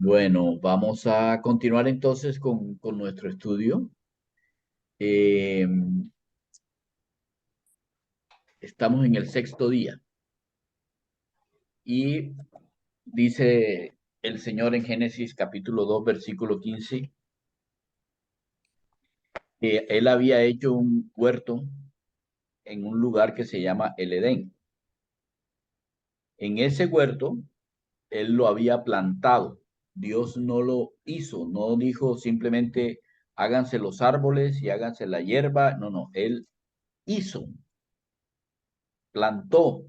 Bueno, vamos a continuar entonces con nuestro estudio. Eh, Estamos en el sexto día y dice el Señor en Génesis capítulo 2 versículo 15, que Él había hecho un huerto en un lugar que se llama el Edén. En ese huerto, Él lo había plantado. Dios no lo hizo, no dijo simplemente háganse los árboles y háganse la hierba. No, no, Él hizo, plantó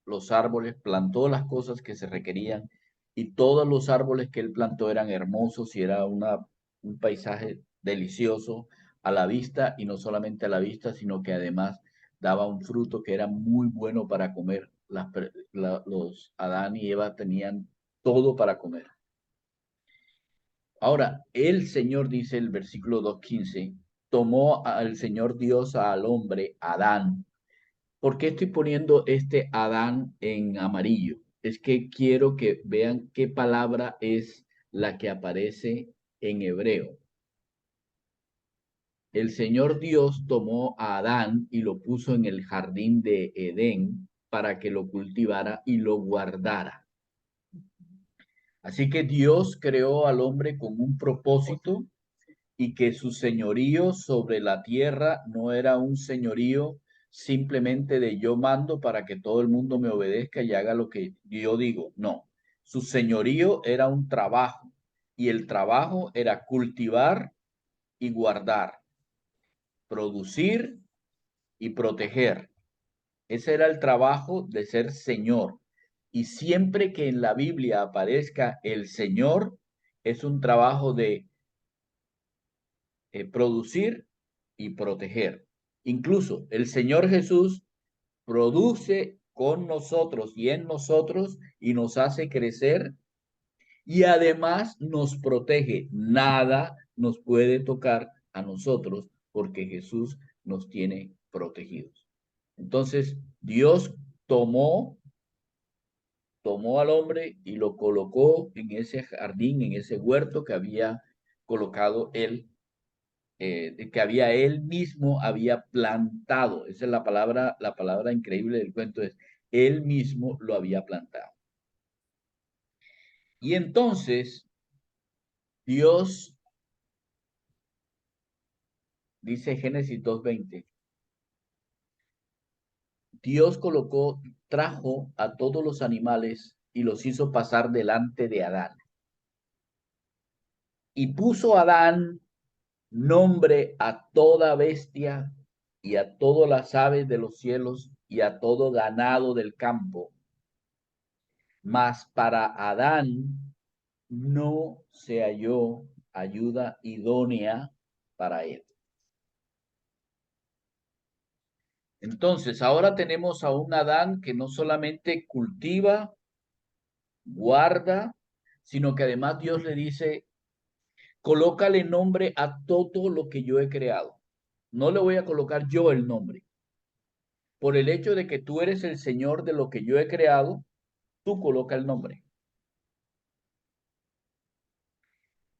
los árboles, plantó las cosas que se requerían y todos los árboles que él plantó eran hermosos y era un paisaje delicioso a la vista y no solamente a la vista, sino que además daba un fruto que era muy bueno para comer. Los Adán y Eva tenían todo para comer. Ahora, el Señor dice el versículo 2:15, tomó al Señor Dios al hombre, Adán. ¿Por qué estoy poniendo este Adán en amarillo? Es que quiero que vean qué palabra es la que aparece en hebreo. El Señor Dios tomó a Adán y lo puso en el jardín de Edén para que lo cultivara y lo guardara. Así que Dios creó al hombre con un propósito y que su señorío sobre la tierra no era un señorío simplemente de yo mando para que todo el mundo me obedezca y haga lo que yo digo. No, su señorío era un trabajo y el trabajo era cultivar y guardar, producir y proteger. Ese era el trabajo de ser señor. Y siempre que en la Biblia aparezca el Señor, es un trabajo de producir y proteger. Incluso el Señor Jesús produce con nosotros y en nosotros y nos hace crecer y además nos protege. Nada nos puede tocar a nosotros porque Jesús nos tiene protegidos. Entonces, Dios tomó, tomó al hombre y lo colocó en ese jardín, en ese huerto que había colocado él que había él mismo había plantado. Esa es la palabra increíble del cuento es, él mismo lo había plantado. Y entonces Dios, dice Génesis 2:20, Dios colocó, trajo a todos los animales y los hizo pasar delante de Adán. Y puso Adán nombre a toda bestia y a todas las aves de los cielos y a todo ganado del campo. Mas para Adán no se halló ayuda idónea para él. Entonces, ahora tenemos a un Adán que no solamente cultiva, guarda, sino que además Dios le dice, colócale nombre a todo lo que yo he creado. No le voy a colocar yo el nombre. Por el hecho de que tú eres el Señor de lo que yo he creado, tú coloca el nombre.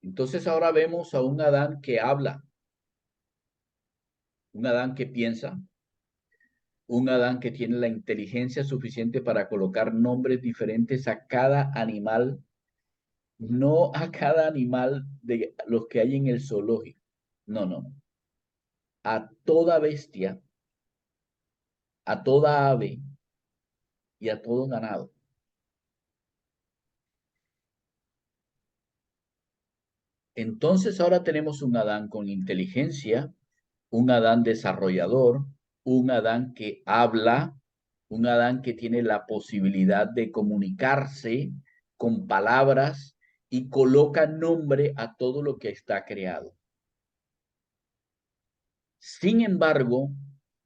Entonces ahora vemos a un Adán que habla, un Adán que piensa, un Adán que tiene la inteligencia suficiente para colocar nombres diferentes a cada animal, no a cada animal de los que hay en el zoológico, no, no, a toda bestia, a toda ave y a todo ganado. Entonces ahora tenemos un Adán con inteligencia, un Adán desarrollador, un Adán que habla, un Adán que tiene la posibilidad de comunicarse con palabras y coloca nombre a todo lo que está creado. Sin embargo,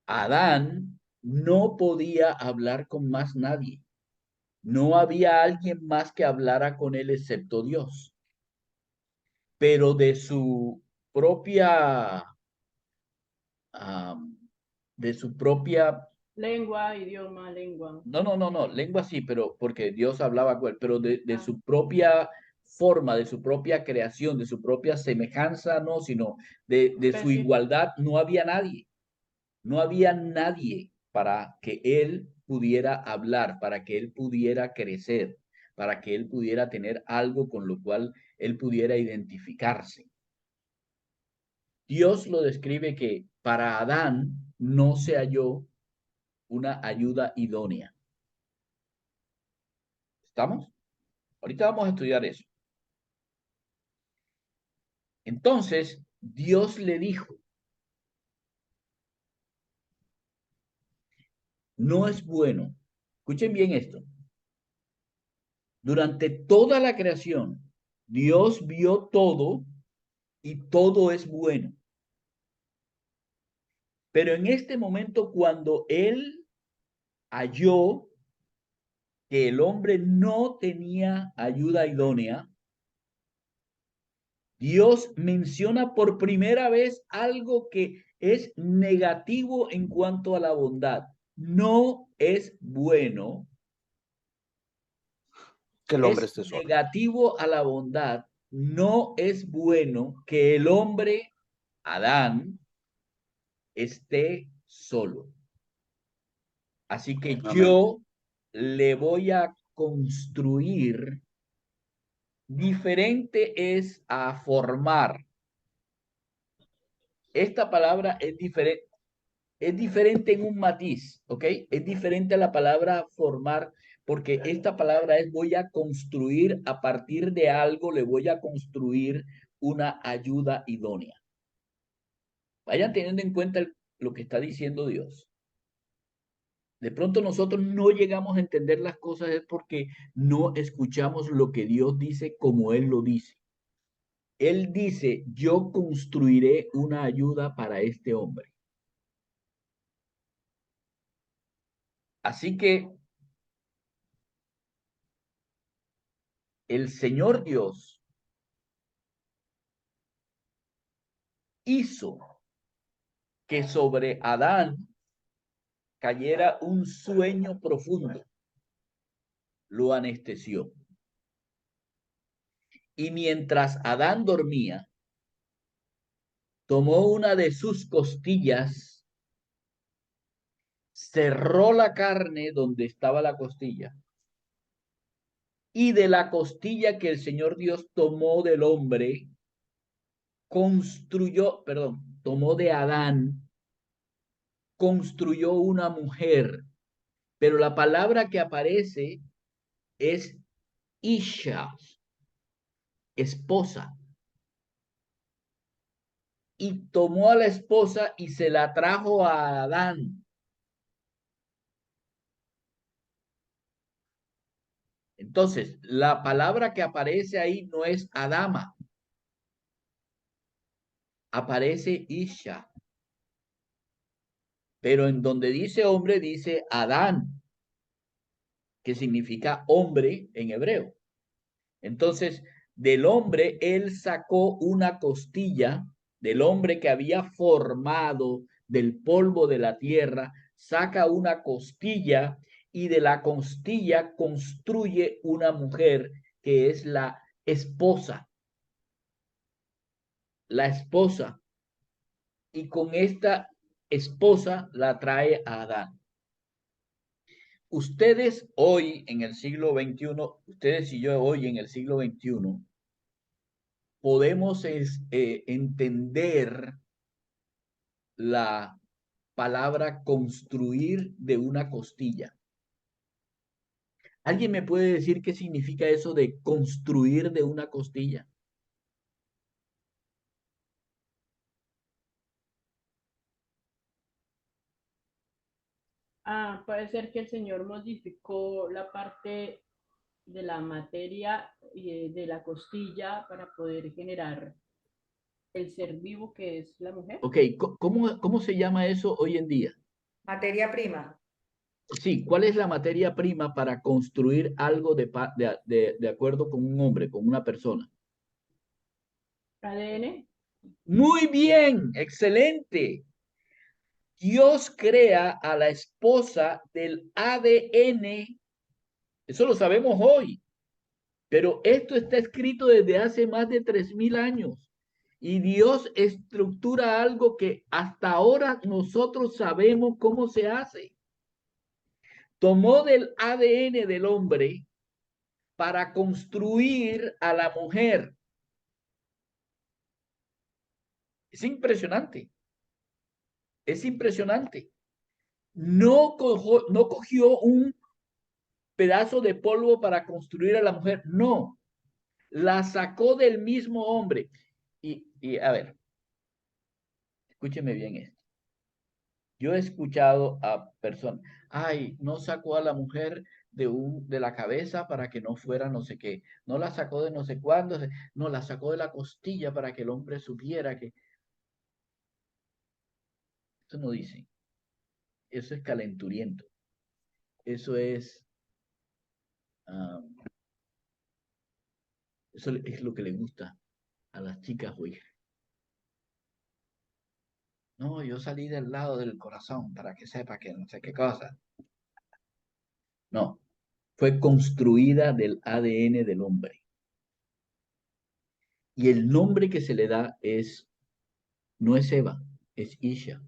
Adán no podía hablar con más nadie. No había alguien más que hablara con él excepto Dios. Pero de su propia, ah, de su propia. Lengua, idioma, lengua. No, no, no, no, lengua sí, pero porque Dios hablaba con él, pero de su propia forma, de su propia creación, de su propia semejanza, no, sino de su igualdad, no había nadie. No había nadie para que él pudiera hablar, para que él pudiera crecer, para que él pudiera tener algo con lo cual él pudiera identificarse. Dios lo describe que para Adán no se halló una ayuda idónea. ¿Estamos? Ahorita vamos a estudiar eso. Entonces, Dios le dijo, no es bueno. Escuchen bien esto. Durante toda la creación, Dios vio todo y todo es bueno. Pero en este momento, cuando Él halló que el hombre no tenía ayuda idónea, Dios menciona por primera vez algo que es negativo en cuanto a la bondad. No es bueno. Que el hombre Es esté solo. negativo a la bondad. No es bueno que el hombre, Adán, esté solo. Así que Amén. yo le voy a construir. Diferente es a formar. Esta palabra es diferente en un matiz, ¿ok? Es diferente a la palabra formar, porque esta palabra es voy a construir a partir de algo, le voy a construir una ayuda idónea. Vayan teniendo en cuenta lo que está diciendo Dios. De pronto nosotros no llegamos a entender las cosas es porque no escuchamos lo que Dios dice como Él lo dice. Él dice, yo construiré una ayuda para este hombre. Así que el Señor Dios hizo que sobre Adán cayera un sueño profundo, lo anestesió. Y mientras Adán dormía, tomó una de sus costillas, cerró la carne donde estaba la costilla, y de la costilla que el Señor Dios tomó del hombre, tomó de Adán, construyó una mujer, pero la palabra que aparece es Isha, esposa. Y tomó a la esposa y se la trajo a Adán. Entonces, la palabra que aparece ahí no es Adama, aparece Isha. Pero en donde dice hombre, dice Adán, que significa hombre en hebreo. Entonces, del hombre, él sacó una costilla, del hombre que había formado del polvo de la tierra, saca una costilla y de la costilla construye una mujer que es la esposa. La esposa. Y con esta esposa la trae a Adán. Ustedes hoy en el siglo XXI, ustedes y yo hoy en el siglo XXI, podemos entender la palabra construir de una costilla. ¿Alguien me puede decir qué significa eso de construir de una costilla? Puede ser que el Señor modificó la parte de la materia y de la costilla para poder generar el ser vivo que es la mujer. Ok, ¿cómo se llama eso hoy en día? Materia prima. Sí, ¿cuál es la materia prima para construir algo de acuerdo con un hombre, con una persona? ADN. Muy bien, excelente. Dios crea a la esposa del ADN, eso lo sabemos hoy, Pero esto está escrito desde hace más de 3000 años. Y Dios estructura algo que hasta ahora nosotros sabemos cómo se hace. Tomó del ADN del hombre para construir a la mujer. Es impresionante. Es impresionante. No cogió un pedazo de polvo para construir a la mujer. No, la sacó del mismo hombre. Y a ver, escúcheme bien esto. Yo he escuchado a personas, ay, no sacó a la mujer de la cabeza para que no fuera no sé qué, no la sacó de no sé cuándo, no la sacó de la costilla para que el hombre supiera que eso no dice, eso es calenturiento, eso es, um, eso es lo que le gusta a las chicas hoy. No, yo salí del lado del corazón para que sepa que no sé qué cosa. No, fue construida del ADN del hombre. Y el nombre que se le da es, no es Eva, es Isha.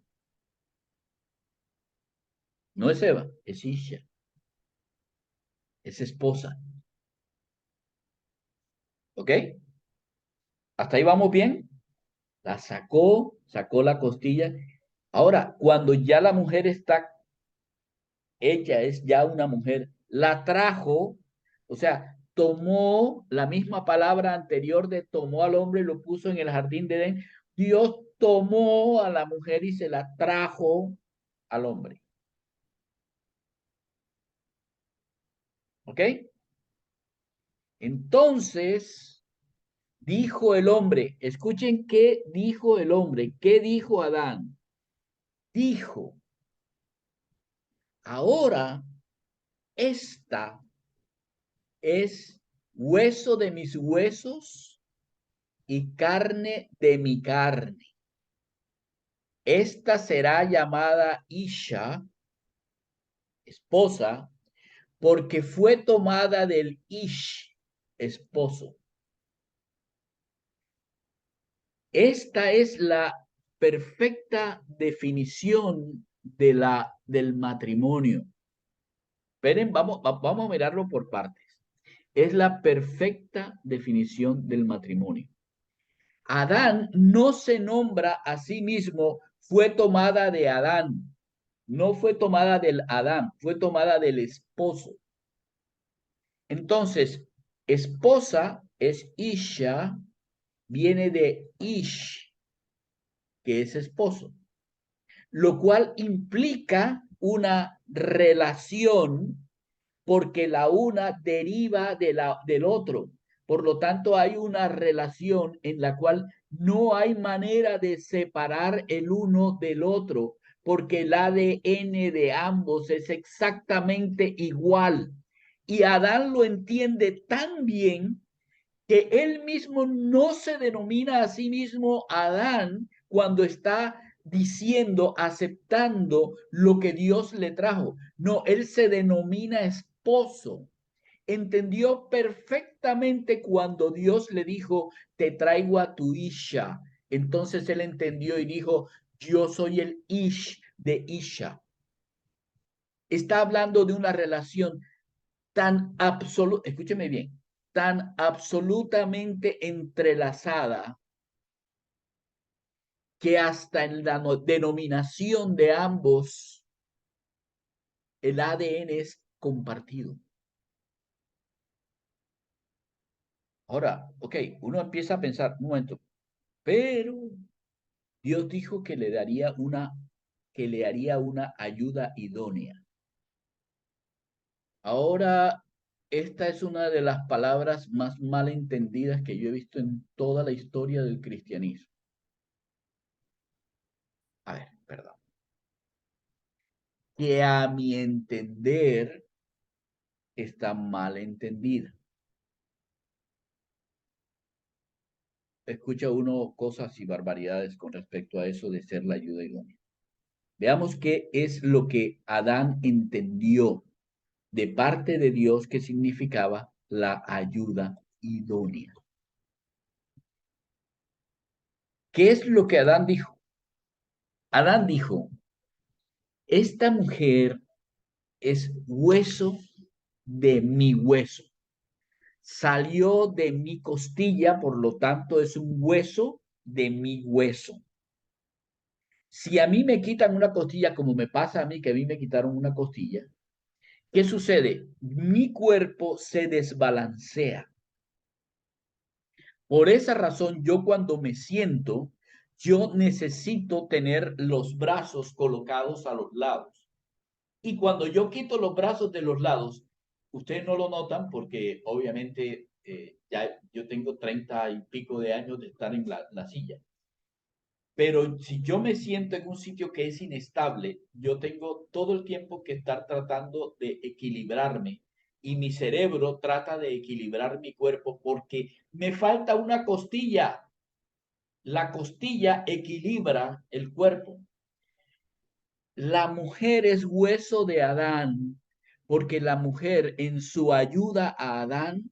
No es Eva, es Isha, es esposa. ¿Ok? ¿Hasta ahí vamos bien? La sacó, sacó la costilla. Ahora, cuando ya la mujer está, ella es ya una mujer, la trajo, o sea, tomó la misma palabra anterior de tomó al hombre y lo puso en el jardín de Edén. Dios tomó a la mujer y se la trajo al hombre. ¿Ok? Entonces, dijo el hombre, escuchen qué dijo el hombre, qué dijo Adán. Dijo, ahora esta es hueso de mis huesos y carne de mi carne. Esta será llamada Isha, esposa, porque fue tomada del Ish, esposo. Esta es la perfecta definición del matrimonio. Esperen, vamos a mirarlo por partes. Es la perfecta definición del matrimonio. Adán no se nombra a sí mismo, fue tomada de Adán. No fue tomada del Adán, fue tomada del esposo. Entonces, esposa es Isha, viene de Ish, que es esposo, lo cual implica una relación porque la una deriva del otro. Por lo tanto, hay una relación en la cual no hay manera de separar el uno del otro, porque el ADN de ambos es exactamente igual. Y Adán lo entiende tan bien que él mismo no se denomina a sí mismo Adán cuando está diciendo, aceptando lo que Dios le trajo. No, él se denomina esposo. Entendió perfectamente cuando Dios le dijo, te traigo a tu Isha. Entonces él entendió y dijo, yo soy el Ish de Isha. Está hablando de una relación tan absoluta, escúcheme bien, tan absolutamente entrelazada que hasta en la denominación de ambos el ADN es compartido. Ahora, ok, uno empieza a pensar, un momento, pero Dios dijo que le haría una ayuda idónea. Ahora, esta es una de las palabras más mal entendidas que yo he visto en toda la historia del cristianismo. A ver, perdón. Que a mi entender está mal entendida. Escucha uno cosas y barbaridades con respecto a eso de ser la ayuda idónea. Veamos qué es lo que Adán entendió de parte de Dios que significaba la ayuda idónea. ¿Qué es lo que Adán dijo? Adán dijo, esta mujer es hueso de mi hueso. Salió de mi costilla, por lo tanto es un hueso de mi hueso. Si a mí me quitan una costilla, como me pasa a mí, que a mí me quitaron una costilla, ¿qué sucede? Mi cuerpo se desbalancea. Por esa razón, yo cuando me siento, yo necesito tener los brazos colocados a los lados. Y cuando yo quito los brazos de los lados, ustedes no lo notan porque obviamente ya yo tengo 30 y pico de años de estar en la silla. Pero si yo me siento en un sitio que es inestable, yo tengo todo el tiempo que estar tratando de equilibrarme y mi cerebro trata de equilibrar mi cuerpo porque me falta una costilla. La costilla equilibra el cuerpo. La mujer es hueso de Adán porque la mujer en su ayuda a Adán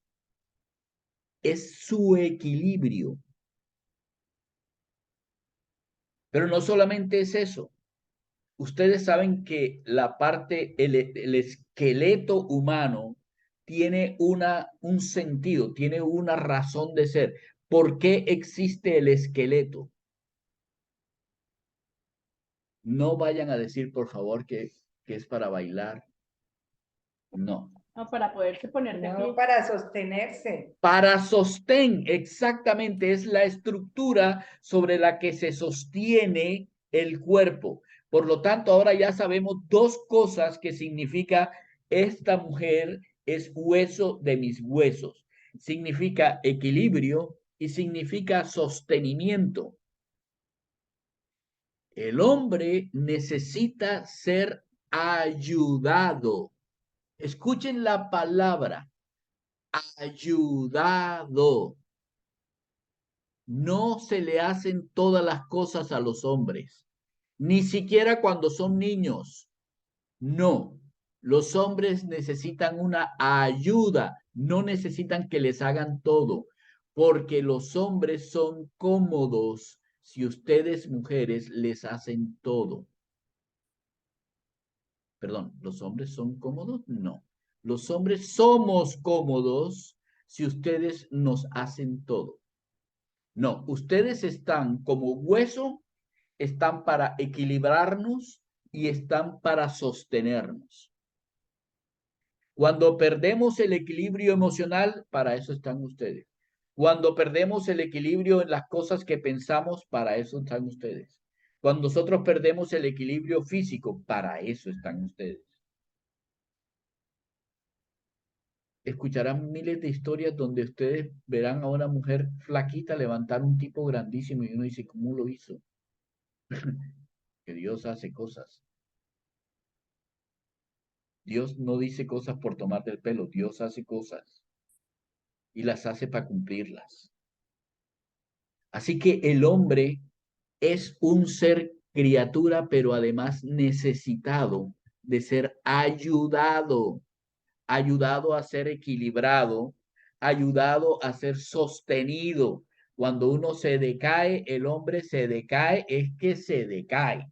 es su equilibrio. Pero no solamente es eso. Ustedes saben que la parte, el esqueleto humano tiene un sentido, tiene una razón de ser. ¿Por qué existe el esqueleto? No vayan a decir, por favor, que es para bailar. No. No, para poderse poner de No, pie. para sostenerse. Para sostén, exactamente, es la estructura sobre la que se sostiene el cuerpo. Por lo tanto, ahora ya sabemos dos cosas que significa esta mujer es hueso de mis huesos. Significa equilibrio y significa sostenimiento. El hombre necesita ser ayudado. Escuchen la palabra, ayudado. No se le hacen todas las cosas a los hombres, ni siquiera cuando son niños. No, los hombres necesitan una ayuda, no necesitan que les hagan todo, porque los hombres son cómodos si ustedes mujeres les hacen todo. Perdón, ¿los hombres son cómodos? No. Los hombres somos cómodos si ustedes nos hacen todo. No, ustedes están como hueso, están para equilibrarnos y están para sostenernos. Cuando perdemos el equilibrio emocional, para eso están ustedes. Cuando perdemos el equilibrio en las cosas que pensamos, para eso están ustedes. Cuando nosotros perdemos el equilibrio físico, para eso están ustedes. Escucharán miles de historias donde ustedes verán a una mujer flaquita levantar un tipo grandísimo y uno dice, ¿cómo lo hizo? Que Dios hace cosas. Dios no dice cosas por tomar del pelo, Dios hace cosas y las hace para cumplirlas. Así que el hombre es un ser criatura, pero además necesitado de ser ayudado, ayudado a ser equilibrado, ayudado a ser sostenido. Cuando uno se decae, el hombre se decae, es que se decae.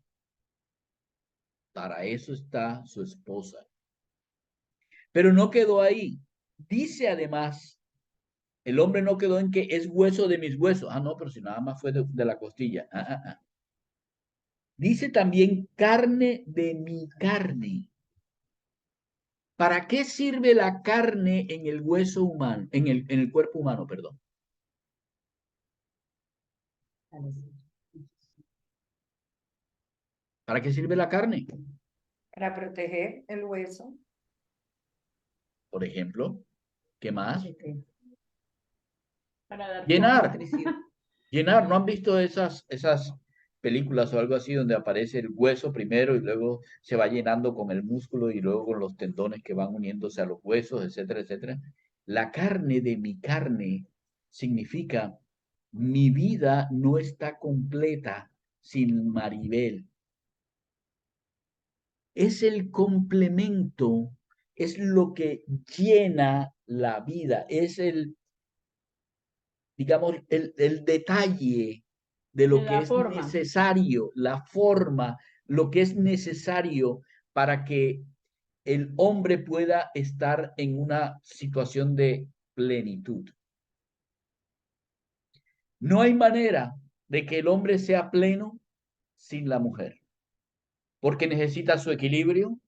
Para eso está su esposa. Pero no quedó ahí. Dice además, el hombre no quedó en que es hueso de mis huesos. Ah, no, pero si nada más fue de la costilla. Dice también carne de mi carne. ¿Para qué sirve la carne en el hueso humano, en el cuerpo humano, perdón? ¿Para qué sirve la carne? Para proteger el hueso. Por ejemplo, ¿qué más? Para dar Llenar. forma. Llenar, ¿no han visto esas películas o algo así donde aparece el hueso primero y luego se va llenando con el músculo y luego con los tendones que van uniéndose a los huesos, etcétera, etcétera? La carne de mi carne significa mi vida no está completa sin Maribel. Es el complemento, es lo que llena la vida, es digamos, el detalle de lo que La es forma. necesario, la forma, lo que es necesario para que el hombre pueda estar en una situación de plenitud. No hay manera de que el hombre sea pleno sin la mujer, porque necesita su equilibrio,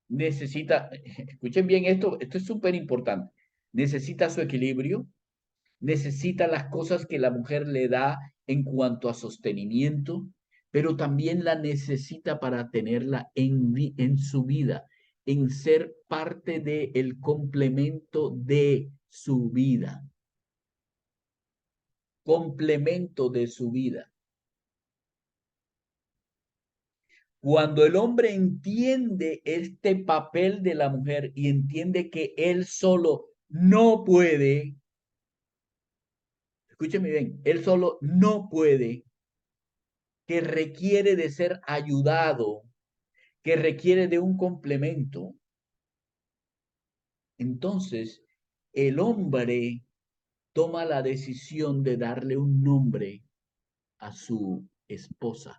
necesita, escuchen bien esto es súper importante, necesita su equilibrio, necesita las cosas que la mujer le da en cuanto a sostenimiento, pero también la necesita para tenerla en su vida, en ser parte del complemento de su vida, complemento de su vida. Cuando el hombre entiende este papel de la mujer y entiende que él solo no puede, escúcheme bien, él solo no puede, que requiere de ser ayudado, que requiere de un complemento, entonces el hombre toma la decisión de darle un nombre a su esposa.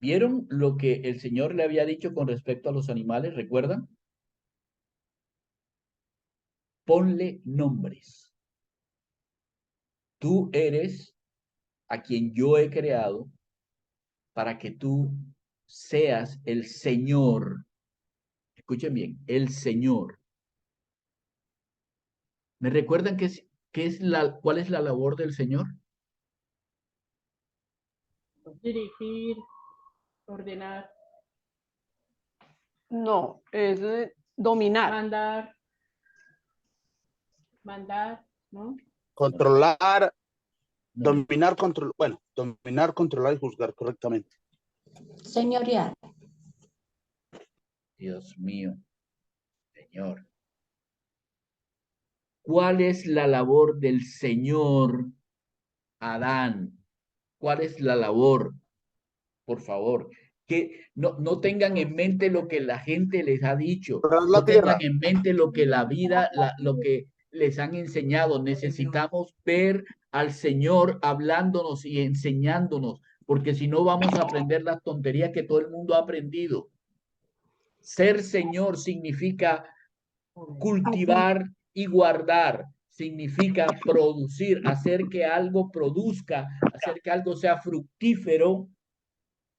¿Vieron lo que el Señor le había dicho con respecto a los animales? ¿Recuerdan? Ponle nombres. Tú eres a quien yo he creado para que tú seas el Señor. Escuchen bien, el Señor. ¿Me recuerdan cuál es la labor del Señor? Dirigir, ordenar, No, es dominar. mandar, ¿no? Controlar, No, dominar, controlar y juzgar correctamente. Señorial. Dios mío, Señor. ¿Cuál es la labor del Señor, Adán? ¿Cuál es la labor? Por favor, que no tengan en mente lo que la gente les ha dicho, Controlar no la tengan tierra. en mente lo que la vida, lo que les han enseñado. Necesitamos ver al Señor hablándonos y enseñándonos, porque si no vamos a aprender las tonterías que todo el mundo ha aprendido. Ser Señor significa cultivar y guardar, significa producir, hacer que algo produzca, hacer que algo sea fructífero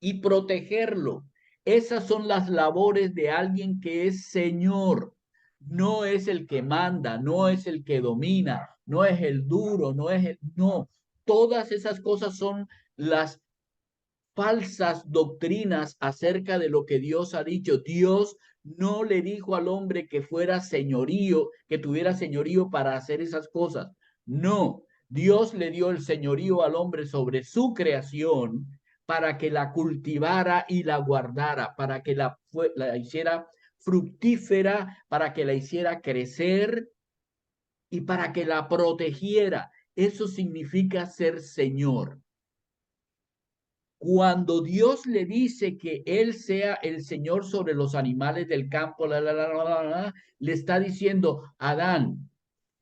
y protegerlo. Esas son las labores de alguien que es Señor. No es el que manda, no es el que domina, no es el duro, no. Todas esas cosas son las falsas doctrinas acerca de lo que Dios ha dicho. Dios no le dijo al hombre que fuera señorío, que tuviera señorío para hacer esas cosas. No, Dios le dio el señorío al hombre sobre su creación para que la cultivara y la guardara, para que la hiciera fructífera, para que la hiciera crecer y para que la protegiera. Eso significa ser Señor. Cuando Dios le dice que Él sea el Señor sobre los animales del campo, le está diciendo, Adán,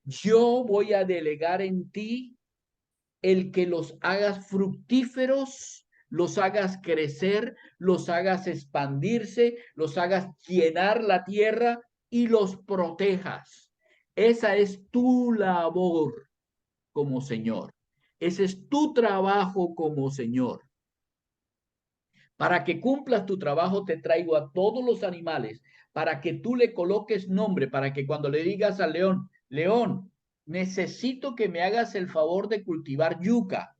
yo voy a delegar en ti el que los hagas fructíferos, los hagas crecer, los hagas expandirse, los hagas llenar la tierra y los protejas. Esa es tu labor como Señor. Ese es tu trabajo como Señor. Para que cumplas tu trabajo, te traigo a todos los animales, para que tú le coloques nombre, para que cuando le digas al león, león, necesito que me hagas el favor de cultivar yuca,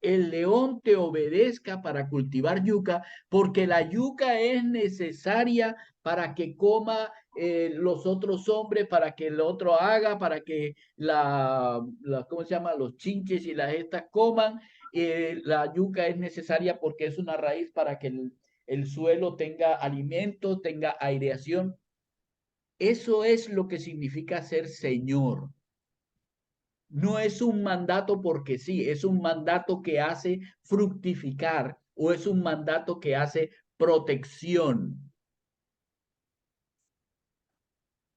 el león te obedezca para cultivar yuca, porque la yuca es necesaria para que coma los otros hombres, para que el otro haga, para que ¿cómo se llama? Los chinches y las estas coman. La yuca es necesaria porque es una raíz para que el suelo tenga alimento, tenga aireación. Eso es lo que significa ser Señor. No es un mandato porque sí, es un mandato que hace fructificar, o es un mandato que hace protección?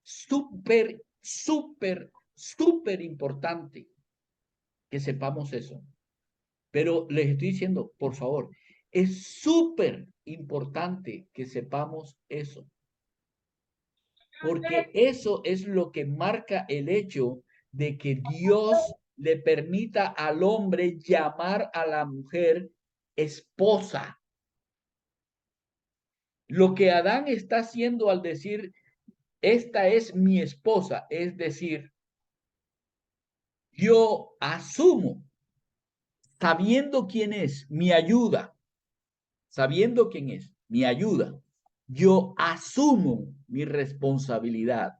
Súper, súper, súper importante que sepamos eso. Pero les estoy diciendo, por favor, es súper importante que sepamos eso. Porque eso es lo que marca el hecho de que Dios le permita al hombre llamar a la mujer esposa. Lo que Adán está haciendo al decir, esta es mi esposa, es decir, yo asumo, sabiendo quién es, mi ayuda, sabiendo quién es, mi ayuda, yo asumo mi responsabilidad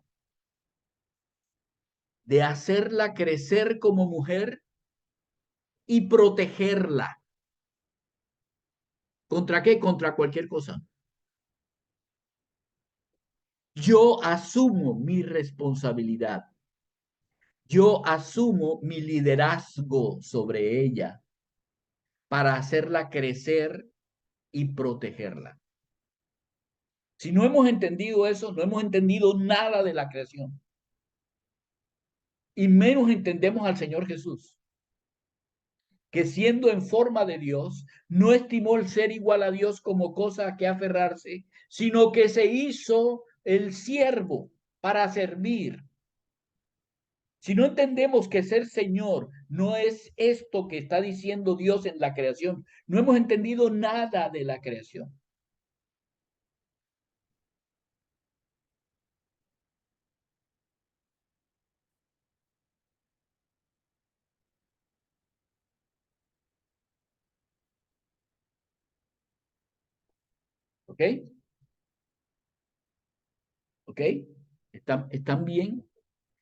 de hacerla crecer como mujer y protegerla. ¿Contra qué? Contra cualquier cosa. Yo asumo mi responsabilidad. Yo asumo mi liderazgo sobre ella para hacerla crecer y protegerla. Si no hemos entendido eso, no hemos entendido nada de la creación. Y menos entendemos al Señor Jesús, que siendo en forma de Dios, no estimó el ser igual a Dios como cosa a que aferrarse, sino que se hizo el siervo para servir. Si no entendemos que ser Señor no es esto que está diciendo Dios en la creación, no hemos entendido nada de la creación. ¿Ok? ¿Ok? ¿Están bien?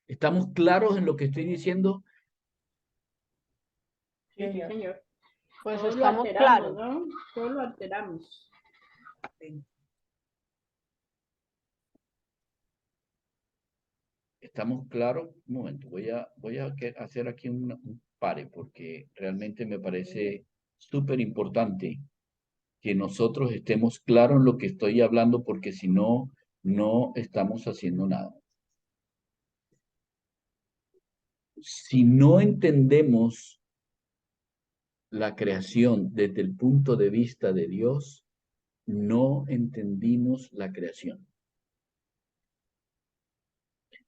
¿Estamos claros en lo que estoy diciendo? Sí, sí, señor. Pues Todo lo estamos alteramos, claros. ¿no? Todo lo alteramos. ¿Estamos claros? Un momento, voy a hacer aquí un pare porque realmente me parece súper importante que nosotros estemos claros en lo que estoy hablando porque si no, no estamos haciendo nada. Si no entendemos la creación desde el punto de vista de Dios, no entendimos la creación.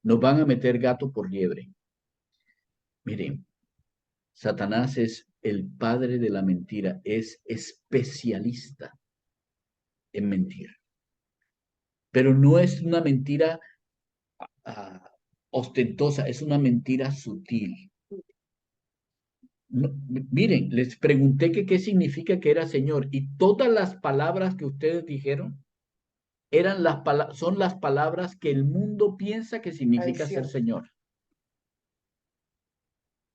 Nos van a meter gato por liebre. Miren, Satanás es el padre de la mentira, es especialista en mentir. Pero no es una mentira ostentosa, es una mentira sutil. No, miren, les pregunté que qué significa que era Señor y todas las palabras que ustedes dijeron son las palabras que el mundo piensa que significa ser Señor.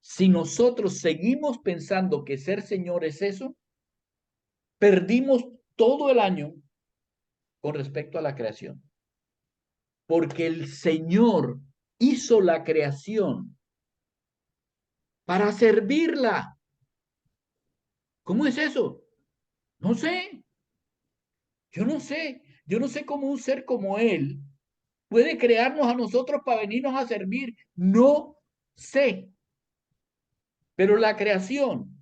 Si nosotros seguimos pensando que ser Señor es eso, perdimos todo el año con respecto a la creación. Porque el Señor hizo la creación para servirla. ¿Cómo es eso? No sé. Yo no sé. Yo no sé cómo un ser como Él puede crearnos a nosotros para venirnos a servir. No sé. Pero la creación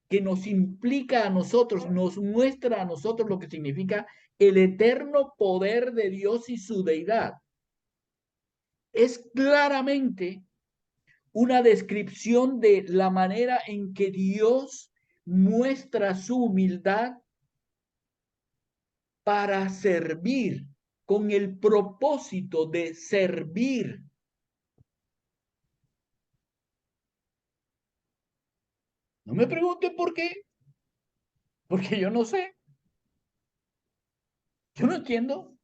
que nos implica a nosotros, nos muestra a nosotros lo que significa el eterno poder de Dios y su deidad. Es claramente una descripción de la manera en que Dios muestra su humildad para servir, con el propósito de servir. No me pregunten por qué, porque yo no sé. Yo no entiendo.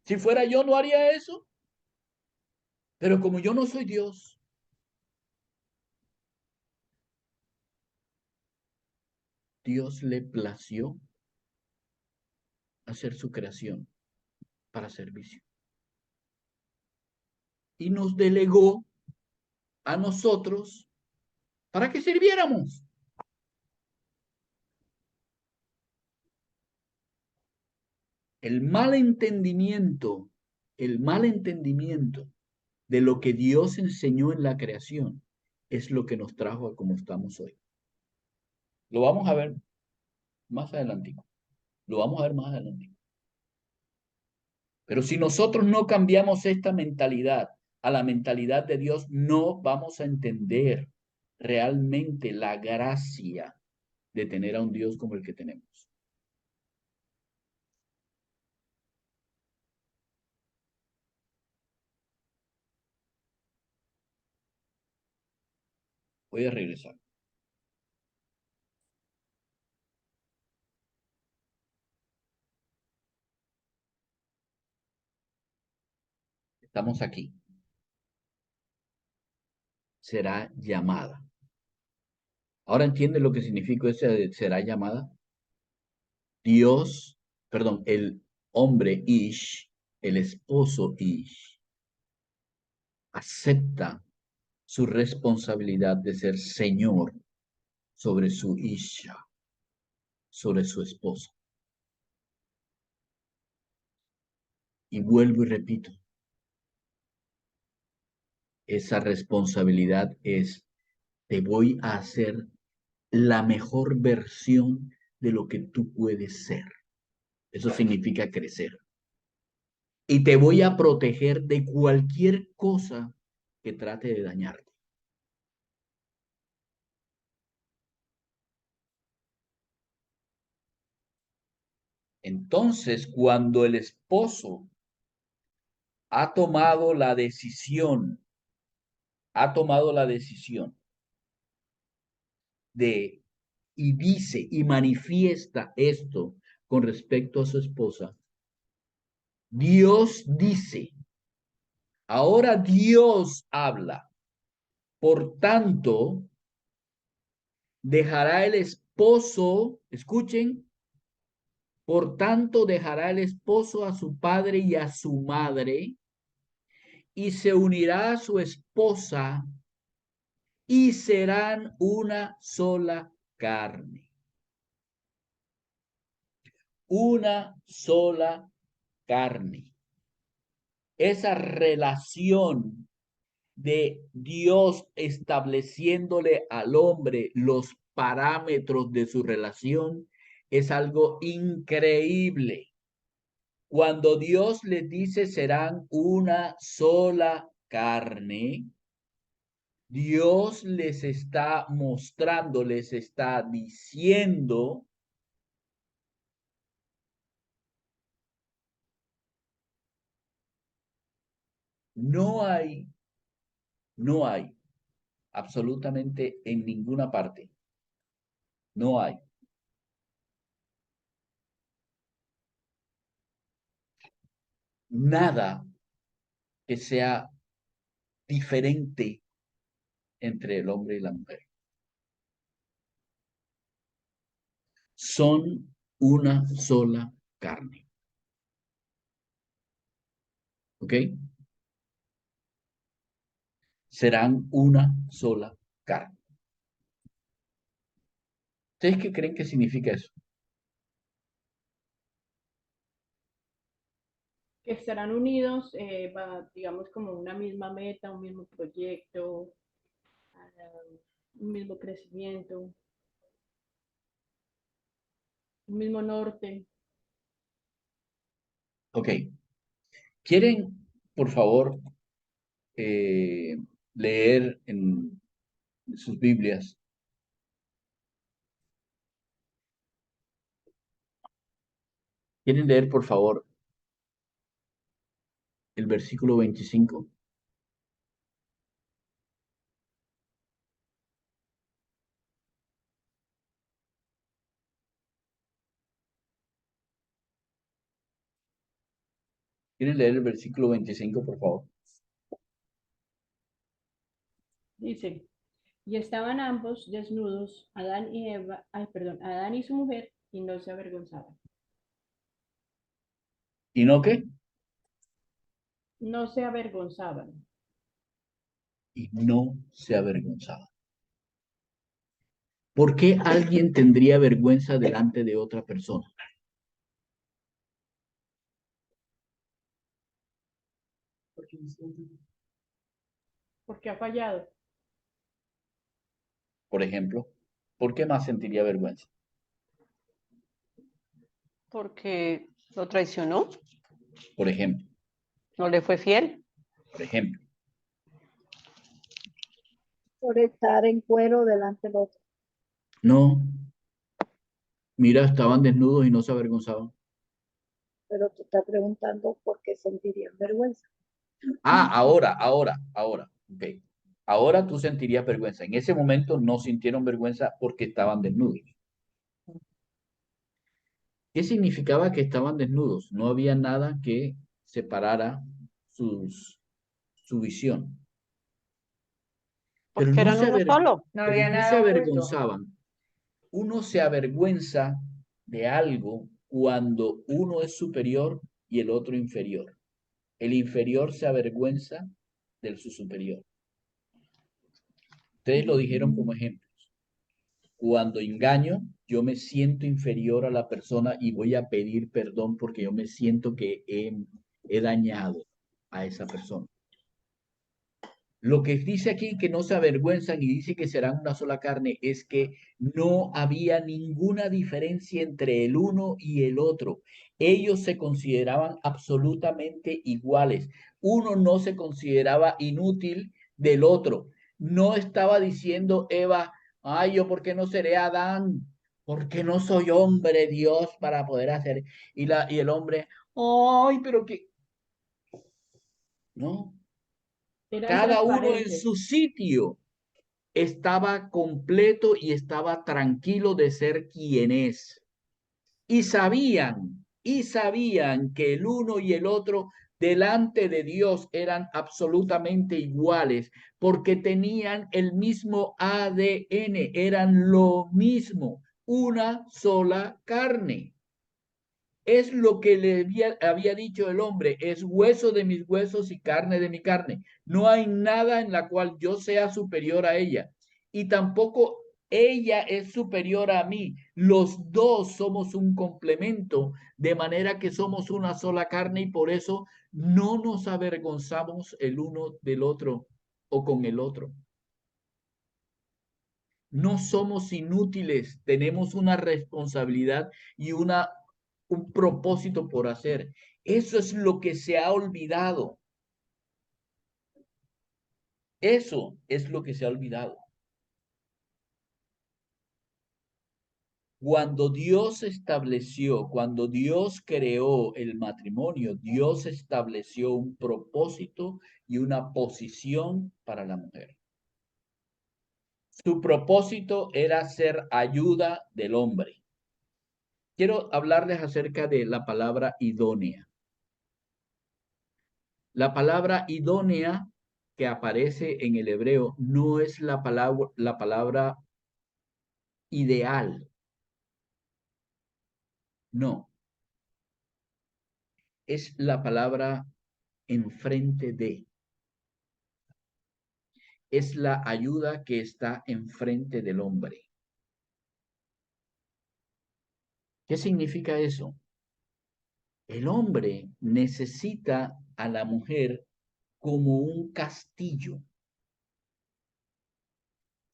Si fuera yo, no haría eso. Pero como yo no soy Dios, Dios le plació hacer su creación para servicio. Y nos delegó a nosotros para que sirviéramos. El mal entendimiento, el mal entendimiento de lo que Dios enseñó en la creación es lo que nos trajo a como estamos hoy. Lo vamos a ver más adelante. Lo vamos a ver más adelante. Pero si nosotros no cambiamos esta mentalidad a la mentalidad de Dios, no vamos a entender realmente la gracia de tener a un Dios como el que tenemos. Voy a regresar. Estamos aquí. Será llamada. Ahora entiende lo que significa ese de será llamada. Dios, perdón, el hombre Ish, el esposo Ish, acepta su responsabilidad de ser señor sobre su Isha, sobre su esposo. Y vuelvo y repito, esa responsabilidad es, te voy a hacer la mejor versión de lo que tú puedes ser. Eso significa crecer. Y te voy a proteger de cualquier cosa que trate de dañarte. Entonces, cuando el esposo ha tomado la decisión, de y dice y manifiesta esto con respecto a su esposa, Dios dice, ahora Dios habla, por tanto, dejará el esposo, escuchen, por tanto dejará el esposo a su padre y a su madre y se unirá a su esposa y serán una sola carne. Una sola carne. Esa relación de Dios estableciéndole al hombre los parámetros de su relación es algo increíble. Cuando Dios les dice serán una sola carne, Dios les está mostrando, les está diciendo no hay absolutamente en ninguna parte, no hay nada que sea diferente entre el hombre y la mujer. Son una sola carne. ¿Ok? Serán una sola carne. ¿Ustedes qué creen que significa eso? Que estarán unidos, digamos, como una misma meta, un mismo proyecto, un mismo crecimiento, un mismo norte. Ok. ¿Quieren, por favor, leer en sus Biblias? ¿Quieren leer, por favor, el versículo 25? ¿Quieren leer el versículo 25, por favor? Dice, y estaban ambos desnudos, Adán y Eva, Adán y su mujer, y no se avergonzaban. ¿Y no qué? No se avergonzaban. Y no se avergonzaba. ¿Por qué alguien tendría vergüenza delante de otra persona? Porque ha fallado. Por ejemplo, ¿por qué más sentiría vergüenza? Porque lo traicionó, Por ejemplo, no le fue fiel. por ejemplo. Por estar en cuero delante del otro. No, mira, estaban desnudos y no se avergonzaban. Pero tú estás preguntando por qué sentirían vergüenza. Ah, ahora. Ok. Ahora tú sentirías vergüenza. En ese momento no sintieron vergüenza porque estaban desnudos. ¿Qué significaba que estaban desnudos? No había nada que separara su visión. Pero Porque eran uno solo. No pero había no se nada oculto. avergonzaban. Uno se avergüenza de algo cuando uno es superior y el otro inferior. El inferior se avergüenza de su superior. Ustedes lo dijeron como ejemplos. Cuando engaño, yo me siento inferior a la persona y voy a pedir perdón porque yo me siento que he dañado a esa persona. Lo que dice aquí que no se avergüenzan y dice que serán una sola carne es que no había ninguna diferencia entre el uno y el otro. Ellos se consideraban absolutamente iguales. Uno no se consideraba inútil del otro. No estaba diciendo Eva, ay, yo por qué no seré Adán, por qué no soy hombre Dios para poder hacer. Y el hombre, ay, pero que no. Eran Cada uno en transparentes. su sitio estaba completo y estaba tranquilo de ser quien es. Y sabían que el uno y el otro delante de Dios eran absolutamente iguales porque tenían el mismo ADN, eran lo mismo, una sola carne. Es lo que le había dicho el hombre, es hueso de mis huesos y carne de mi carne. No hay nada en la cual yo sea superior a ella y tampoco ella es superior a mí. Los dos somos un complemento, de manera que somos una sola carne y por eso no nos avergonzamos el uno del otro o con el otro. No somos inútiles, tenemos una responsabilidad y un propósito por hacer. Eso es lo que se ha olvidado. Eso es lo que se ha olvidado. Cuando Dios creó el matrimonio, Dios estableció un propósito y una posición para la mujer. Su propósito era ser ayuda del hombre. Quiero hablarles acerca de la palabra idónea. La palabra idónea que aparece en el hebreo no es la palabra ideal. No, es la palabra enfrente de. Es la ayuda que está enfrente del hombre. ¿Qué significa eso? El hombre necesita a la mujer como un castillo.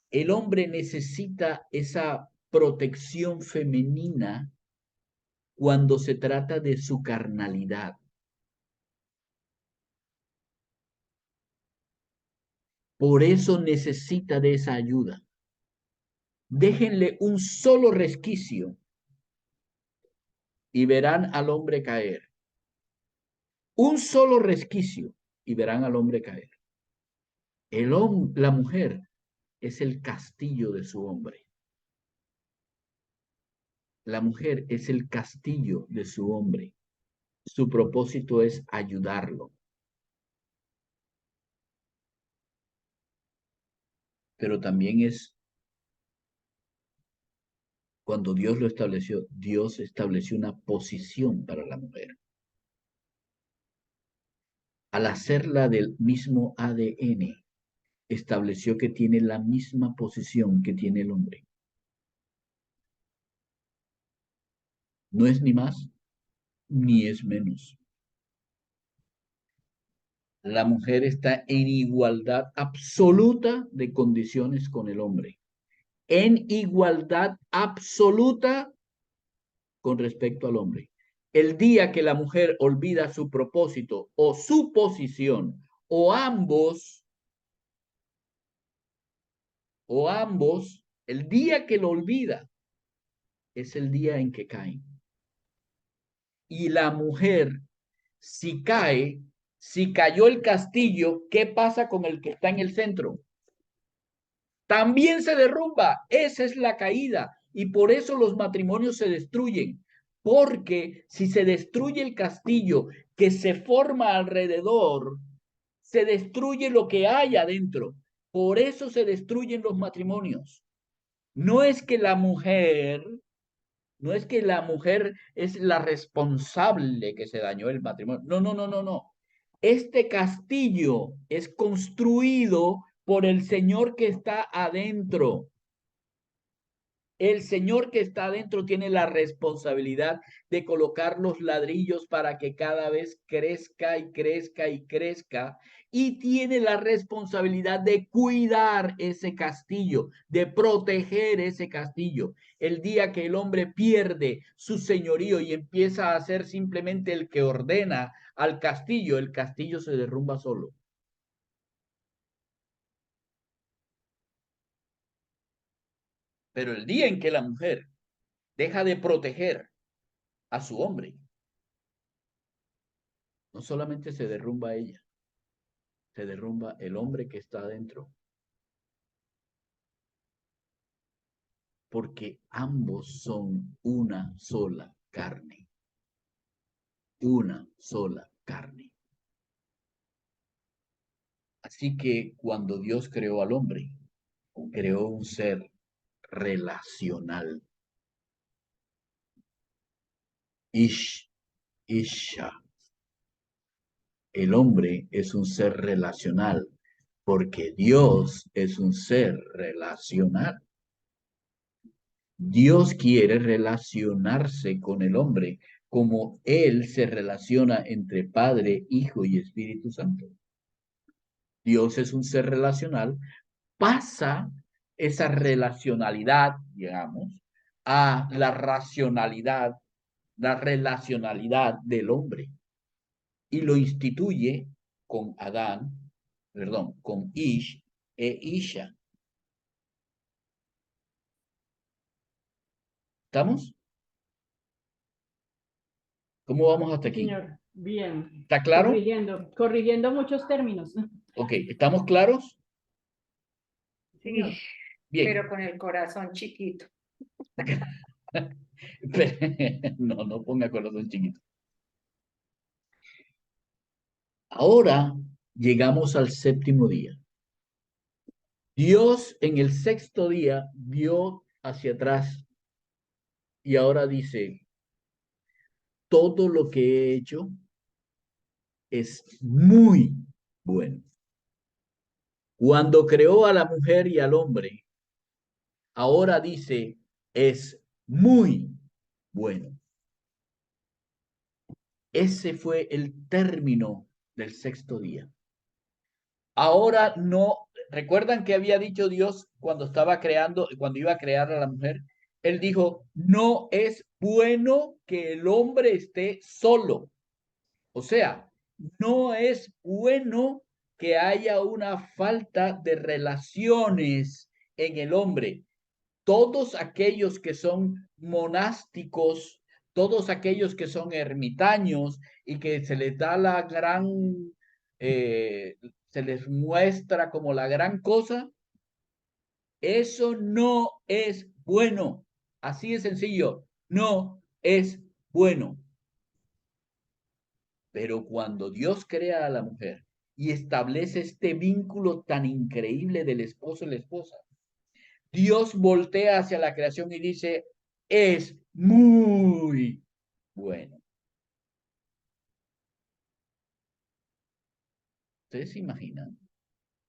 El hombre necesita esa protección femenina cuando se trata de su carnalidad. Por eso necesita de esa ayuda. Déjenle un solo resquicio y verán al hombre caer. Un solo resquicio y verán al hombre caer. La mujer es el castillo de su hombre. La mujer es el castillo de su hombre. Su propósito es ayudarlo. Pero también cuando Dios lo estableció, Dios estableció una posición para la mujer. Al hacerla del mismo ADN, estableció que tiene la misma posición que tiene el hombre. No es ni más ni es menos. la mujer está en igualdad absoluta de condiciones con el hombre. En igualdad absoluta con respecto al hombre. El día que la mujer olvida su propósito o su posición, o ambos, el día que lo olvida es el día en que caen. Y la mujer, si cae, si cayó el castillo, ¿qué pasa con el que está en el centro? También se derrumba. Esa es la caída. Y por eso los matrimonios se destruyen. Porque si se destruye el castillo que se forma alrededor, se destruye lo que hay adentro. Por eso se destruyen los matrimonios. No es que la mujer, no es que la mujer es la responsable que se dañó el matrimonio. No, no, no, no, no. Este castillo es construido por el Señor que está adentro. El Señor que está adentro tiene la responsabilidad de colocar los ladrillos para que cada vez crezca y crezca y crezca. Y tiene la responsabilidad de cuidar ese castillo, de proteger ese castillo. El día que el hombre pierde su señorío y empieza a ser simplemente el que ordena al castillo, el castillo se derrumba solo. Pero el día en que la mujer deja de proteger a su hombre, no solamente se derrumba ella, se derrumba el hombre que está adentro. Porque ambos son una sola carne. Una sola carne. Así que cuando Dios creó al hombre, creó un ser relacional. Isha. El hombre es un ser relacional porque Dios es un ser relacional. Dios quiere relacionarse con el hombre como Él se relaciona entre Padre, Hijo y Espíritu Santo. Dios es un ser relacional, pasa esa relacionalidad, digamos, a la relacionalidad del hombre y lo instituye con con Ish e Isha. ¿Estamos? ¿Cómo vamos hasta aquí? Señor, bien. ¿Está claro? Corrigiendo muchos términos. Ok, ¿estamos claros? Sí, Bien. pero con el corazón chiquito. No, no ponga corazón chiquito. Ahora llegamos al séptimo día. Dios en el sexto día vio hacia atrás y ahora dice, todo lo que he hecho es muy bueno. Cuando creó a la mujer y al hombre, ahora dice, es muy bueno. Ese fue el término del sexto día. Ahora no, ¿recuerdan que había dicho Dios cuando estaba creando, cuando iba a crear a la mujer? Él dijo, no es bueno que el hombre esté solo. O sea, no es bueno que haya una falta de relaciones en el hombre. Todos aquellos que son monásticos, todos aquellos que son ermitaños y que se les da la gran, se les muestra como la gran cosa, eso no es bueno. Así de sencillo, no es bueno. Pero cuando Dios crea a la mujer y establece este vínculo tan increíble del esposo y la esposa, Dios voltea hacia la creación y dice, es muy bueno. ¿Ustedes se imaginan?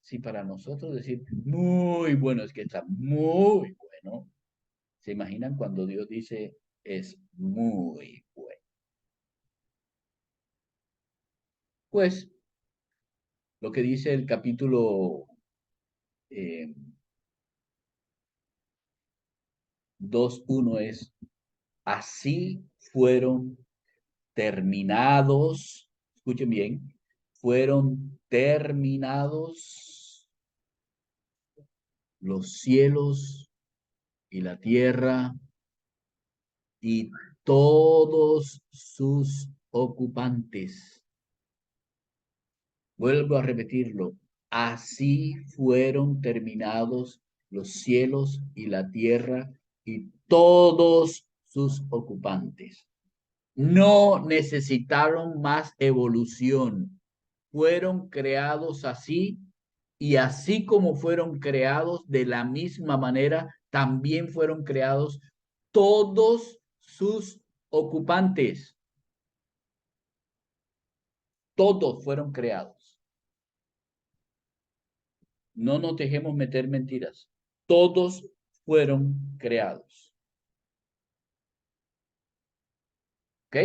Si para nosotros decir muy bueno es que está muy bueno, ¿se imaginan cuando Dios dice es muy bueno? Pues lo que dice el capítulo 2:1 es, así fueron terminados, escuchen bien, fueron terminados los cielos y la tierra y todos sus ocupantes. Vuelvo a repetirlo. Así fueron terminados los cielos y la tierra y todos sus ocupantes. No necesitaron más evolución. Fueron creados así y así como fueron creados de la misma manera, también fueron creados todos sus ocupantes. Todos fueron creados. No nos dejemos meter mentiras. Todos fueron creados. ¿Ok?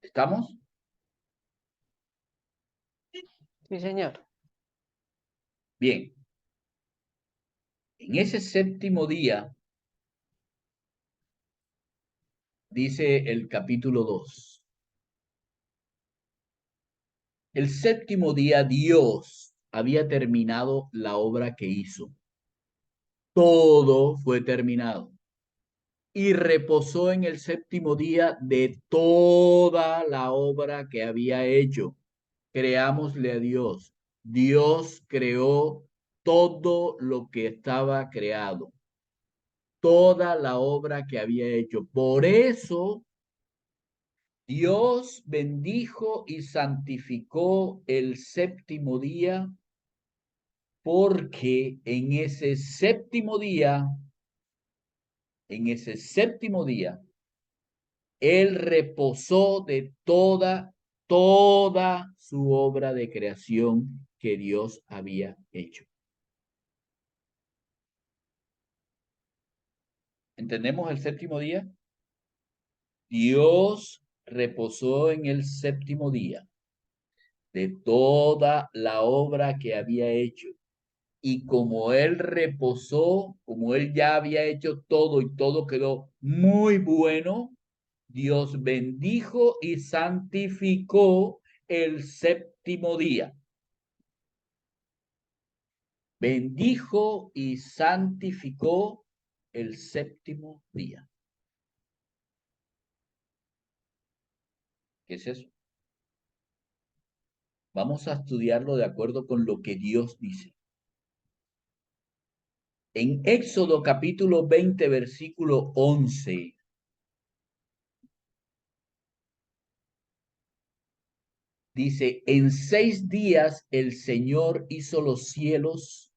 ¿Estamos? Sí, señor. Bien. En ese séptimo día, dice el capítulo 2. El séptimo día Dios había terminado la obra que hizo. Todo fue terminado. Y reposó en el séptimo día de toda la obra que había hecho. Creámosle a Dios. Dios creó todo lo que estaba creado. Toda la obra que había hecho. Por eso Dios bendijo y santificó el séptimo día, porque en ese séptimo día, Él reposó de toda su obra de creación que Dios había hecho. ¿Entendemos el séptimo día? Dios reposó en el séptimo día de toda la obra que había hecho. Y como Él reposó, como Él ya había hecho todo y todo quedó muy bueno, Dios bendijo y santificó el séptimo día. Bendijo y santificó el séptimo día. ¿Qué es eso? Vamos a estudiarlo de acuerdo con lo que Dios dice. En Éxodo capítulo 20, versículo 11. Dice, en 6 días el Señor hizo los cielos.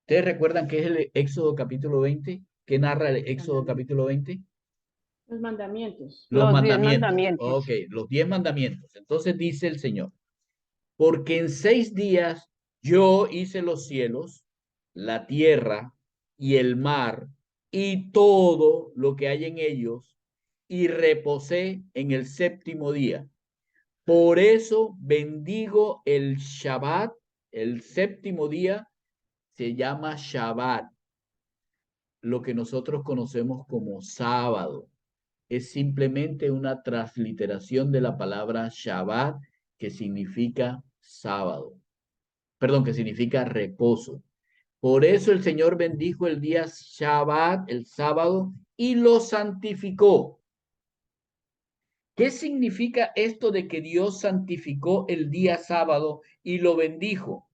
¿Ustedes recuerdan qué es el Éxodo capítulo 20? ¿Qué narra el Éxodo capítulo 20? Los mandamientos. Los Los 10 mandamientos. mandamientos. Ok, los 10 mandamientos. Entonces dice el Señor, porque en 6 días yo hice los cielos, la tierra y el mar y todo lo que hay en ellos, y reposé en el séptimo día. Por eso bendigo el Shabbat, el séptimo día se llama Shabbat, lo que nosotros conocemos como sábado. Es simplemente una transliteración de la palabra Shabbat, que significa sábado. Perdón, que significa reposo. Por eso el Señor bendijo el día Shabbat, el sábado, y lo santificó. ¿Qué significa esto de que Dios santificó el día sábado y lo bendijo?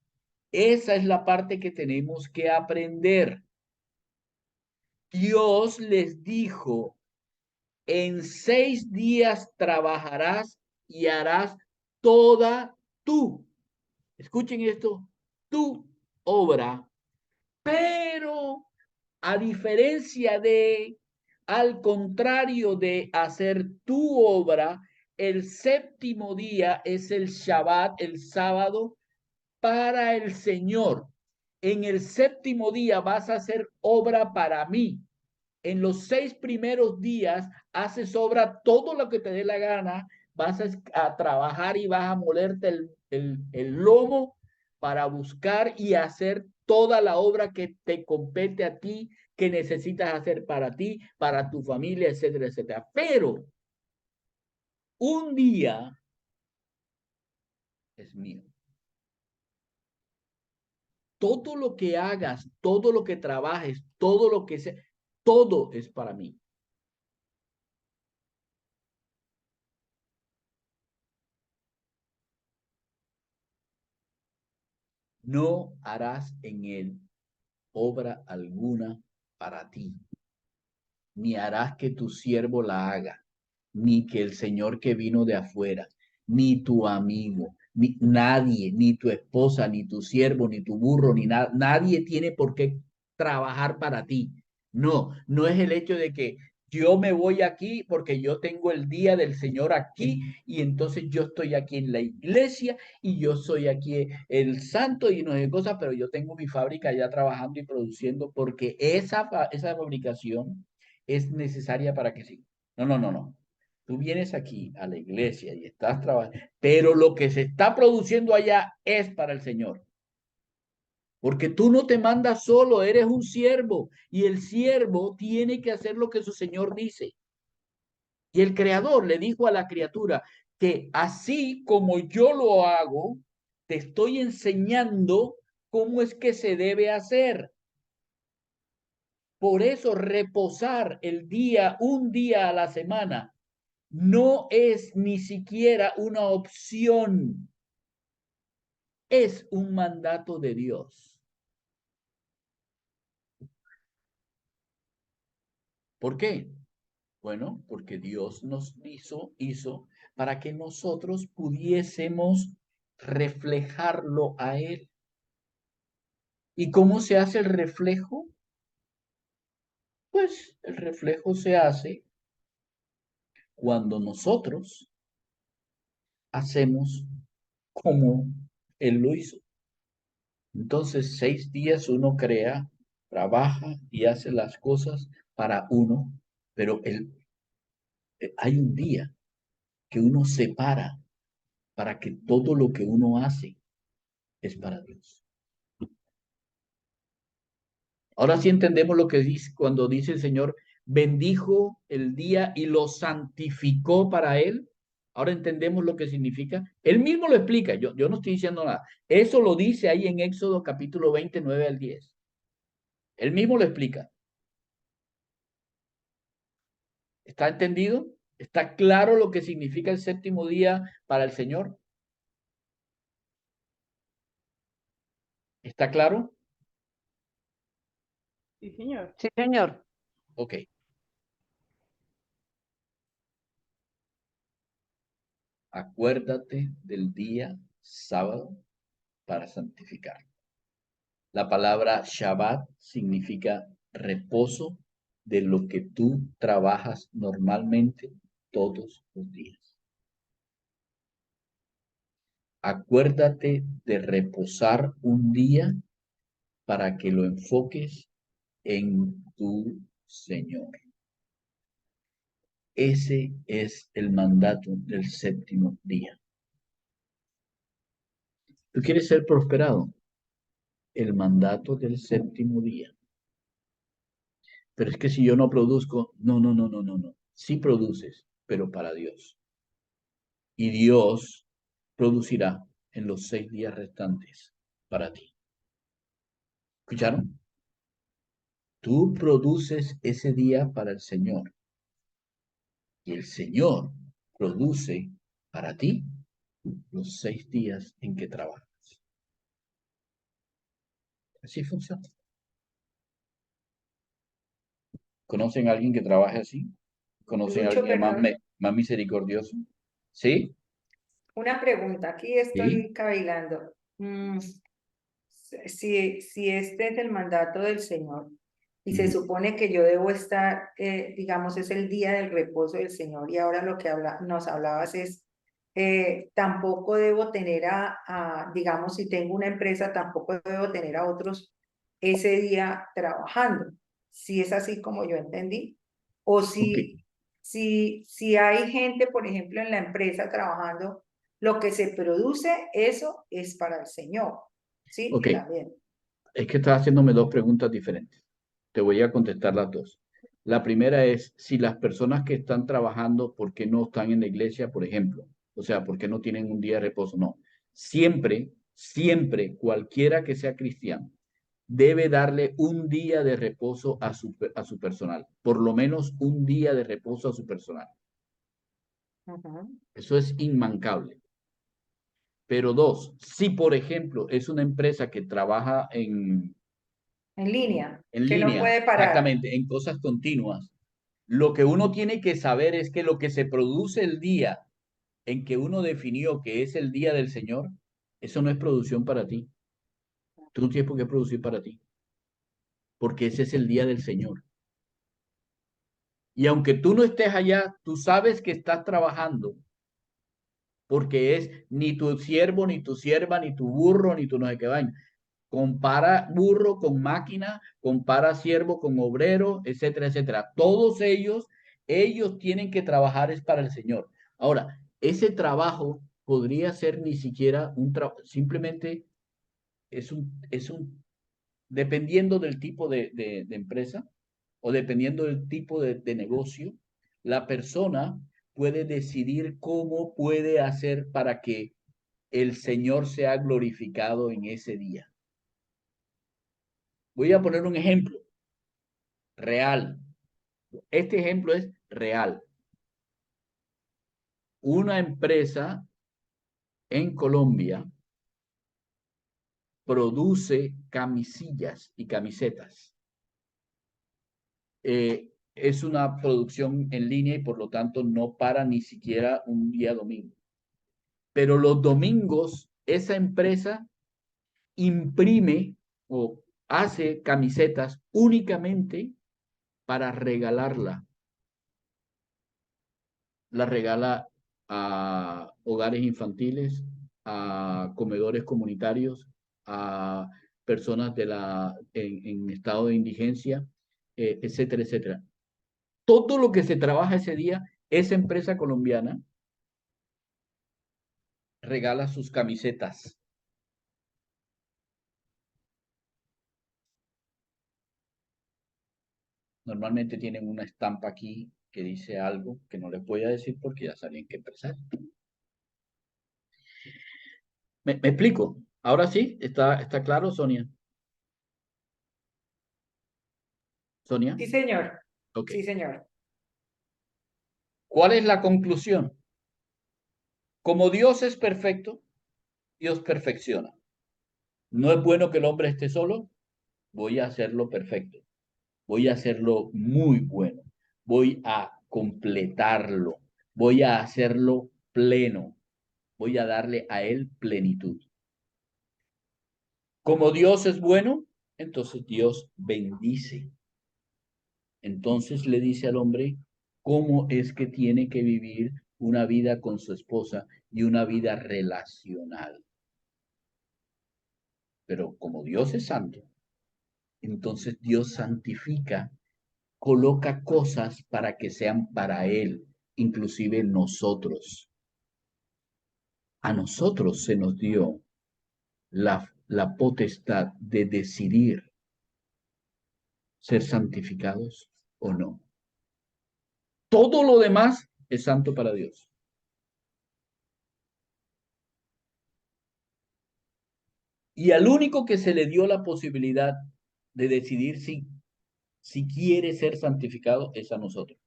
Esa es la parte que tenemos que aprender. Dios les dijo, en 6 días trabajarás y harás toda escuchen esto, tu obra, pero a diferencia al contrario de hacer tu obra, el séptimo día es el Shabbat, el sábado, para el Señor. En el séptimo día vas a hacer obra para mí. En los 6 primeros días haces obra todo lo que te dé la gana, vas a trabajar y vas a molerte el lomo para buscar y hacer toda la obra que te compete a ti, que necesitas hacer para ti, para tu familia, etcétera, etcétera. Pero un día es mío. Todo lo que hagas, todo lo que trabajes, todo lo que sea, todo es para mí. No harás en él obra alguna para ti, ni harás que tu siervo la haga, ni que el Señor que vino de afuera, ni tu amigo, ni nadie, ni tu esposa, ni tu siervo, ni tu burro, ni nada, nadie tiene por qué trabajar para ti. No, no es el hecho de que yo me voy aquí porque yo tengo el día del Señor aquí y entonces yo estoy aquí en la iglesia y yo soy aquí el santo y no sé cosas, pero yo tengo mi fábrica ya trabajando y produciendo porque esa fabricación es necesaria para que siga. No, no, no, no. Tú vienes aquí a la iglesia y estás trabajando, pero lo que se está produciendo allá es para el Señor. Porque tú no te mandas solo, eres un siervo y el siervo tiene que hacer lo que su Señor dice. Y el Creador le dijo a la criatura que así como yo lo hago, te estoy enseñando cómo es que se debe hacer. Por eso reposar el día, un día a la semana, no es ni siquiera una opción, es un mandato de Dios. ¿Por qué? Bueno, porque Dios nos hizo para que nosotros pudiésemos reflejarlo a Él. ¿Y cómo se hace el reflejo? Pues el reflejo se hace cuando nosotros hacemos como Él lo hizo. Entonces, 6 días uno crea, trabaja y hace las cosas para uno, pero hay un día que uno separa para que todo lo que uno hace es para Dios. Ahora sí entendemos lo que dice cuando dice el Señor, bendijo el día y lo santificó para Él. Ahora entendemos lo que significa. Él mismo lo explica, yo no estoy diciendo nada. Eso lo dice ahí en Éxodo capítulo 29 al 10. Él mismo lo explica. ¿Está entendido? ¿Está claro lo que significa el séptimo día para el Señor? ¿Está claro? Sí, señor. Sí, señor. Ok. Acuérdate del día sábado para santificarlo. La palabra Shabbat significa reposo de lo que tú trabajas normalmente todos los días. Acuérdate de reposar un día para que lo enfoques en tu Señor. Ese es el mandato del séptimo día. ¿Tú quieres ser prosperado? El mandato del séptimo día. Pero es que si yo no produzco, no. Sí produces, pero para Dios. Y Dios producirá en los 6 días restantes para ti. ¿Escucharon? Tú produces ese día para el Señor. Y el Señor produce para ti los 6 días en que trabajas. Así funciona. ¿Conocen a alguien que trabaje así? ¿Conocen a Lucho, alguien perdón. más misericordioso? ¿Sí? Una pregunta, aquí Sí. estoy cavilando. Si este es el mandato del Señor y se supone que yo debo estar, digamos, es el día del reposo del Señor y ahora lo que nos hablabas es, tampoco debo tener digamos, si tengo una empresa, tampoco debo tener a otros ese día trabajando. Si es así como yo entendí, o Ok. si Si hay gente, por ejemplo, en la empresa trabajando, lo que se produce, eso es para el Señor. Sí, Ok, también. es que estás haciéndome dos preguntas diferentes. Te voy a contestar las dos. La primera es si las personas que están trabajando, ¿por qué no están en la iglesia, por ejemplo? O sea, ¿por qué no tienen un día de reposo? No. Siempre, siempre, cualquiera que sea cristiano, debe darle un día de reposo a su personal. Por lo menos un día de reposo a su personal. Ujú. Eso es inmancable. Pero dos, si por ejemplo es una empresa que trabaja En línea, en que no línea, puede parar. exactamente, en cosas continuas, lo que uno tiene que saber es que lo que se produce el día en que uno definió que es el día del Señor, eso no es producción para ti. Tú no tienes por qué producir para ti, porque ese es el día del Señor. Y aunque tú no estés allá, tú sabes que estás trabajando, porque es ni tu siervo, ni tu sierva, ni tu burro, ni tu no sé qué vaina. Compara burro con máquina, compara siervo con obrero, etcétera, etcétera. Todos ellos tienen que trabajar es para el Señor. Ahora, ese trabajo podría ser ni siquiera un trabajo, simplemente dependiendo del tipo de empresa o dependiendo del tipo de negocio, la persona puede decidir cómo puede hacer para que el Señor sea glorificado en ese día. Voy a poner un ejemplo real. Este ejemplo es real. Una empresa en Colombia produce camisillas y camisetas. Es una producción en línea y por lo tanto no para ni siquiera un día domingo. Pero los domingos esa empresa imprime o hace camisetas únicamente para regalarla. La regala a hogares infantiles, a comedores comunitarios, a personas en estado de indigencia, etcétera, etcétera. Todo lo que se trabaja ese día, esa empresa colombiana regala sus camisetas. Normalmente tienen una estampa aquí que dice algo que no les voy a decir porque ya saben qué empresa. ¿Me explico? Ahora sí, está claro, Sonia. Sonia, Sí, señor. ok. Sí, señor. ¿Cuál es la conclusión? Como Dios es perfecto, Dios perfecciona. No es bueno que el hombre esté solo, voy a hacerlo perfecto. Voy a hacerlo muy bueno. Voy a completarlo. Voy a hacerlo pleno. Voy a darle a él plenitud. Como Dios es bueno, entonces Dios bendice. Entonces le dice al hombre cómo es que tiene que vivir una vida con su esposa y una vida relacional. Pero como Dios es santo, entonces Dios santifica, coloca cosas para que sean para Él, inclusive nosotros. A nosotros se nos dio la potestad de decidir ser santificados o no. Todo lo demás es santo para Dios. Y al único que se le dio la posibilidad de decidir si quiere ser santificado es a nosotros.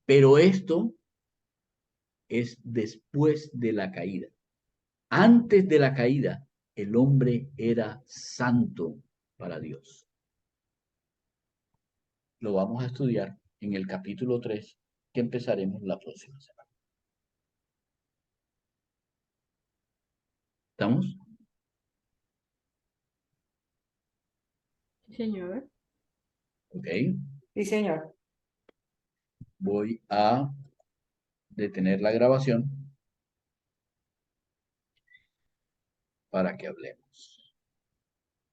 Pero esto es después de la caída. Antes de la caída, el hombre era santo para Dios. Lo vamos a estudiar en el capítulo 3, que empezaremos la próxima semana. ¿Estamos? Sí, señor. Ok. Sí, señor. Voy a detener la grabación para que hablemos.